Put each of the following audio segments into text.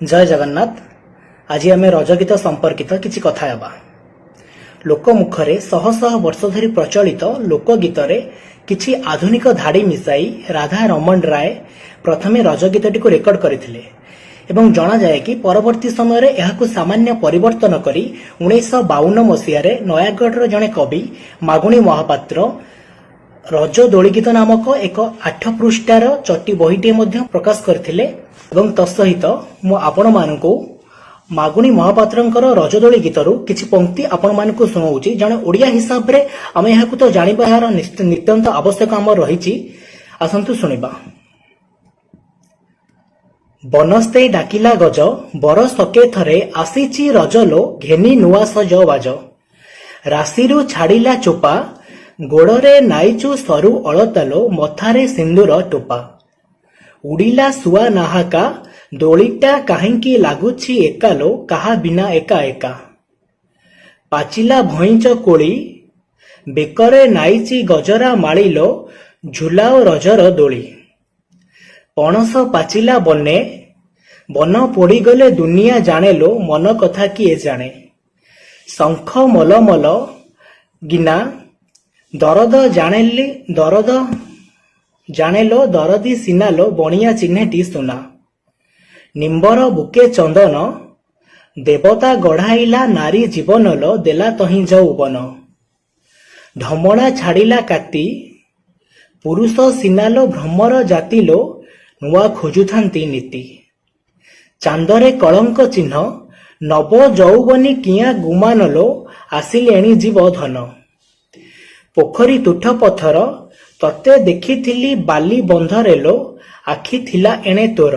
जय जगन्नाथ। आज आम रज गीत संपर्कित किसी कथा हेबा। लोक मुखरे शह शह वर्ष धरी प्रचलित लोकगीत किछि आधुनिक धाड़ी मिसाई राधा रमण राय प्रथमे रज गीतटी रेकर्ड करथिले एवं जना जाए कि परवर्ती समय यहाकु सामान्य परिवर्तन करी 1952 मसीह नयागढ़ जड़े कवि मागुणी महापात्र रज दोली गीत नामक एक 8 पृष्ठार चटी बहीटे प्रकाश करथिले एवं तत्सहित मु आपण मानकु मागुणी महापात्रंकर रजदोली गीतरू किछि पंक्ति आपण मानकु सुनाउची। जने ओडिया हिसाब रे आमे यहाकु तो जानिबा यार नित्यंत आवश्यक आमर रहिछि। आसंतु सुनिबा। बनस्ते डाकिला गज बर सके थरे आसीची रजलो घेनी नुआ सज बाज राशिरु छाड़िला चोपा गोड़रे नाइचु सरु अलतालो मथारे सिंदूर टोपा उड़िला सुआ नाहाका दोलीटा काहिंकी लागुछि एकालो काहा बिना एका एका पाचिला भईंच कोली बेकरे नाइची गजरा मालिलो झुलाओ रजर दोली पणस पाचिला बने बन पोड़ी गले दुनिया जानेलो मन कथा किए जाने शंख मलमल गिना दरद जानेली दरद जानेलो दरदी सिनालो बणिया चिन्हेटी सुना निम्बर बुके चंदन देवता गढ़ाइला नारी जीवनलो देला तही जौबन ढमणा छाड़िला काती पुरुष सिनालो भ्रमर जातिलो नुआ खोजुथांती नीति चांदरे कलंक चिन्ह नव जौबनी किया गुमानलो आसिलेणी जीव धन पोखरी तुठ पथर तते देखिथिली बाली बंधरेलो आखि थिला एणे तोर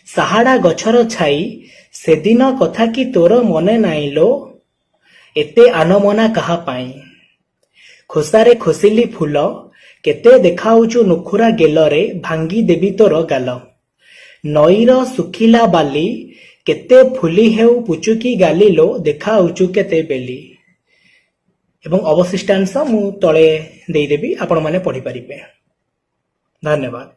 साहाड़ा गछर छाई सेदिन कथा कि तोर मने नाइलो एते आनमना कहा पाई खोसारे खोसिली फूल केते देखाउचु नुखुरा गेलरे भांगी देवी तोर गाल नईर सुखिला बाली केते फुली हेउ पुचुकी गालिलो देखाउचु केते बेली एवं अवशिष्टांश मु तले देदेवी आपण माने पढ़ी पारिबे। धन्यवाद।